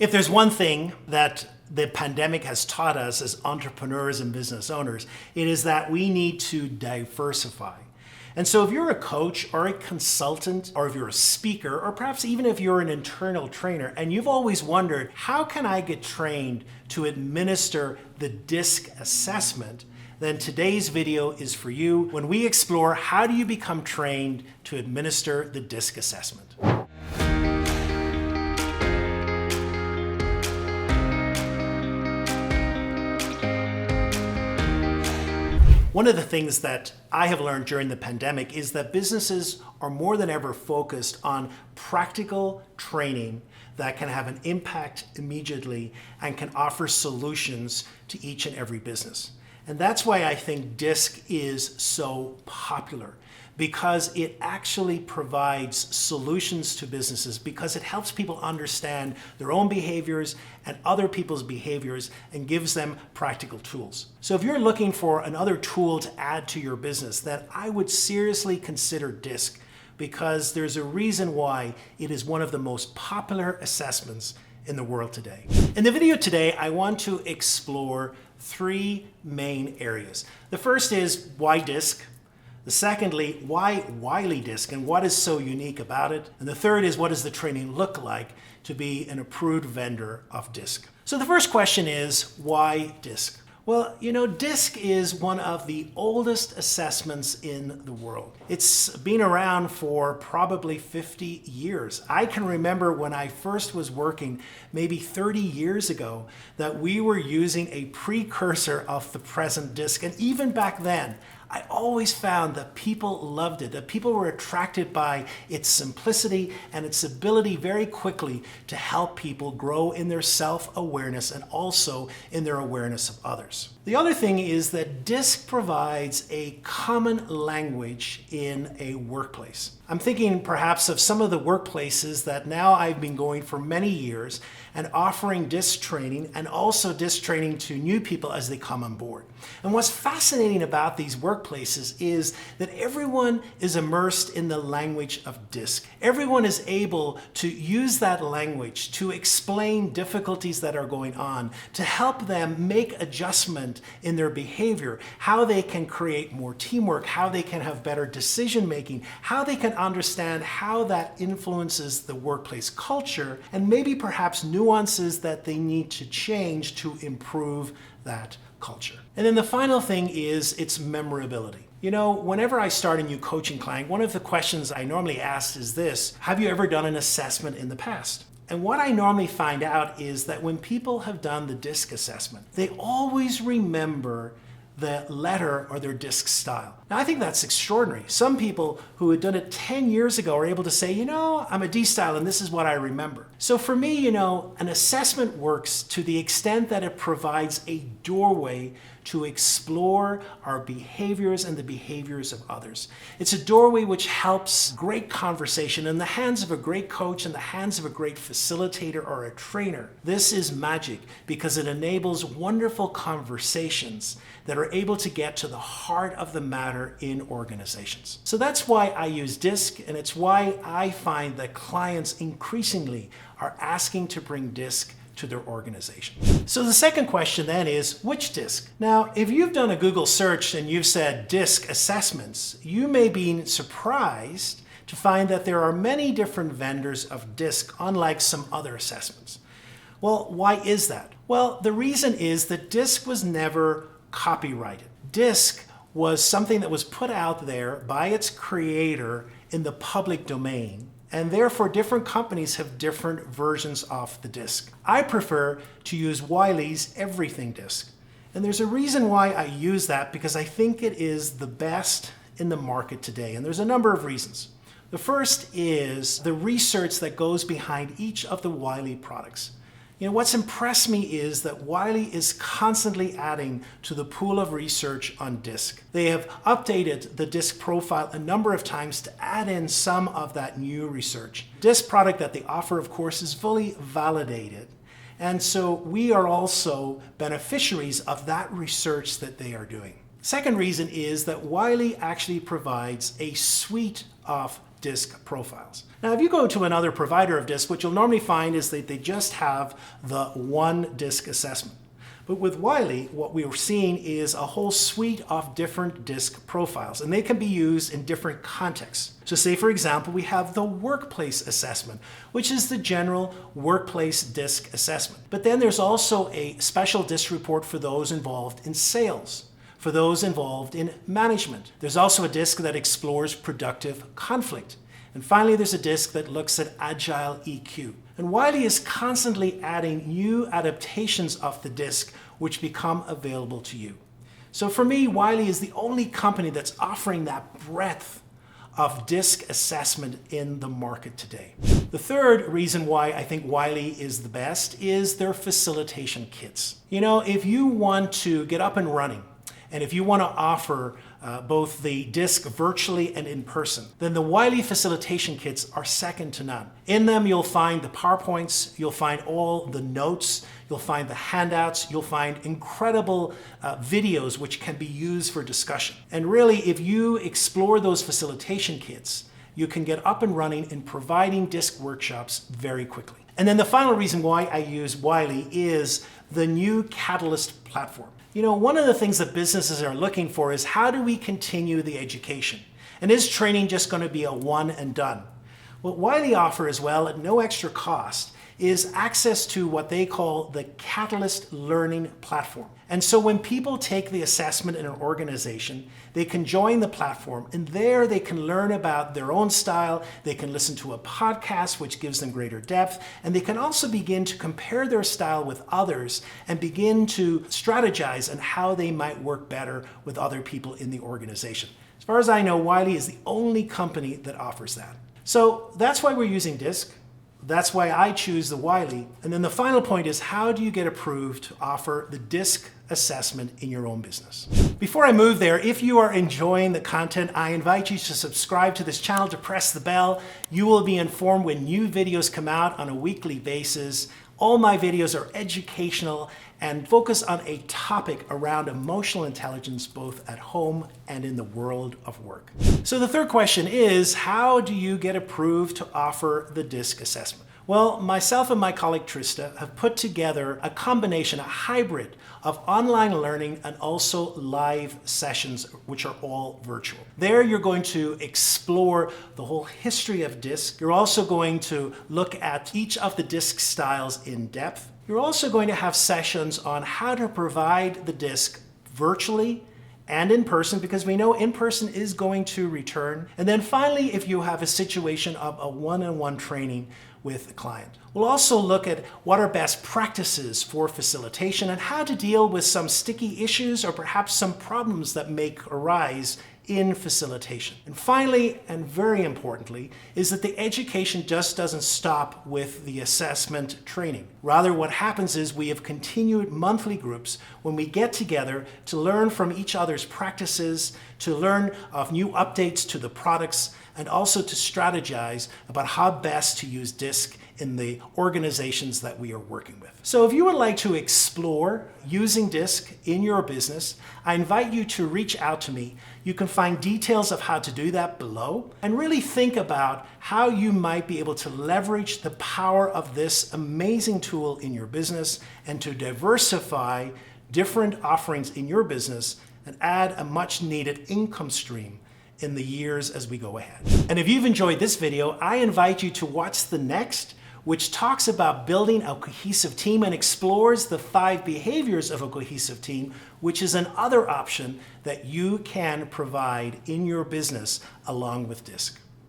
If there's one thing that the pandemic has taught us as entrepreneurs and business owners, it is that we need to diversify. And so if you're a coach or a consultant, or if you're a speaker, or perhaps even if you're an internal trainer, and you've always wondered, how can I get trained to administer the DiSC assessment? Then today's video is for you when we explore how do you become trained to administer the DiSC assessment. One of the things that I have learned during the pandemic is that businesses are more than ever focused on practical training that can have an impact immediately and can offer solutions to each and every business. And that's why I think DiSC is so popular, because it actually provides solutions to businesses, because it helps people understand their own behaviors and other people's behaviors and gives them practical tools. So if you're looking for another tool to add to your business, then I would seriously consider DiSC, because there's a reason why it is one of the most popular assessments in the world today. In the video today, I want to explore three main areas. The first is why DiSC? The secondly, why Wiley DiSC and what is so unique about it? And the third is, what does the training look like to be an approved vendor of DiSC? So the first question is, why DiSC? Well, you know, DiSC is one of the oldest assessments in the world. It's been around for probably 50 years. I can remember when I first was working, maybe 30 years ago, that we were using a precursor of the present DiSC. And even back then, I always found that people loved it, that people were attracted by its simplicity and its ability very quickly to help people grow in their self-awareness and also in their awareness of others. The other thing is that DiSC provides a common language in a workplace. I'm thinking perhaps of some of the workplaces that now I've been going for many years and offering DiSC training, and also DiSC training to new people as they come on board. And what's fascinating about these workplaces is that everyone is immersed in the language of DiSC. Everyone is able to use that language to explain difficulties that are going on, to help them make adjustment in their behavior, how they can create more teamwork, how they can have better decision making, how they can understand how that influences the workplace culture, and maybe perhaps nuances that they need to change to improve that culture. And then the final thing is its memorability. You know, whenever I start a new coaching client, one of the questions I normally ask is this: have you ever done an assessment in the past? And what I normally find out is that when people have done the DiSC assessment, they always remember the letter or their DiSC style. Now, I think that's extraordinary. Some people who had done it 10 years ago are able to say, you know, I'm a D style and this is what I remember. So for me, you know, an assessment works to the extent that it provides a doorway to explore our behaviors and the behaviors of others. It's a doorway which helps great conversation in the hands of a great coach, in the hands of a great facilitator or a trainer. This is magic because it enables wonderful conversations that are able to get to the heart of the matter in organizations. So that's why I use DiSC, and it's why I find that clients increasingly are asking to bring DiSC to their organization. So the second question then is, which DiSC? Now, if you've done a Google search and you've said DiSC assessments, you may be surprised to find that there are many different vendors of DiSC, unlike some other assessments. Well, why is that? Well, the reason is that DiSC was never copyrighted. DiSC was something that was put out there by its creator in the public domain, and therefore different companies have different versions of the DiSC. I prefer to use Wiley's Everything DiSC. And there's a reason why I use that, because I think it is the best in the market today. And there's a number of reasons. The first is the research that goes behind each of the Wiley products. You know, what's impressed me is that Wiley is constantly adding to the pool of research on DiSC. They have updated the DiSC profile a number of times to add in some of that new research. DiSC product that they offer, of course, is fully validated. And so we are also beneficiaries of that research that they are doing. Second reason is that Wiley actually provides a suite of DiSC profiles. Now, if you go to another provider of DiSC, what you'll normally find is that they just have the one DiSC assessment. But with Wiley, what we are seeing is a whole suite of different DiSC profiles, and they can be used in different contexts. So say, for example, we have the workplace assessment, which is the general workplace DiSC assessment. But then there's also a special DiSC report for those involved in sales, for those involved in management. There's also a DiSC that explores productive conflict. And finally, there's a DiSC that looks at agile EQ. And Wiley is constantly adding new adaptations of the DiSC which become available to you. So for me, Wiley is the only company that's offering that breadth of DiSC assessment in the market today. The third reason why I think Wiley is the best is their facilitation kits. You know, if you want to get up and running, and if you want to offer both the DiSC virtually and in person, then the Wiley facilitation kits are second to none. In them, you'll find the PowerPoints, you'll find all the notes, you'll find the handouts, you'll find incredible videos which can be used for discussion. And really, if you explore those facilitation kits, you can get up and running in providing DiSC workshops very quickly. And then the final reason why I use Wiley is the new Catalyst platform. You know, one of the things that businesses are looking for is how do we continue the education? And is training just going to be a one and done? What Wiley offers as well at no extra cost is access to what they call the Catalyst Learning Platform. And so when people take the assessment in an organization, they can join the platform, and there they can learn about their own style, they can listen to a podcast which gives them greater depth, and they can also begin to compare their style with others and begin to strategize on how they might work better with other people in the organization. As far as I know, Wiley is the only company that offers that. So that's why we're using DiSC. That's why I choose the Wiley. And then the final point is, how do you get approved to offer the DiSC assessment in your own business? Before I move there, if you are enjoying the content, I invite you to subscribe to this channel, to press the bell. You will be informed when new videos come out on a weekly basis. All my videos are educational and focus on a topic around emotional intelligence, both at home and in the world of work. So the third question is, how do you get approved to offer the DiSC assessment? Well, myself and my colleague Trista have put together a combination, a hybrid of online learning and also live sessions, which are all virtual. There you're going to explore the whole history of DiSC. You're also going to look at each of the DiSC styles in depth. You're also going to have sessions on how to provide the DiSC virtually and in person, because we know in person is going to return. And then finally, if you have a situation of a one-on-one training with a client. We'll also look at what are best practices for facilitation and how to deal with some sticky issues or perhaps some problems that may arise in facilitation. And finally, and very importantly, is that the education just doesn't stop with the assessment training. Rather, what happens is we have continued monthly groups when we get together to learn from each other's practices, to learn of new updates to the products, and also to strategize about how best to use DiSC in the organizations that we are working with. So if you would like to explore using DiSC in your business, I invite you to reach out to me. You can find details of how to do that below, and really think about how you might be able to leverage the power of this amazing tool in your business and to diversify different offerings in your business and add a much needed income stream in the years as we go ahead. And if you've enjoyed this video, I invite you to watch the next, which talks about building a cohesive team and explores the 5 behaviors of a cohesive team, which is another option that you can provide in your business along with DiSC.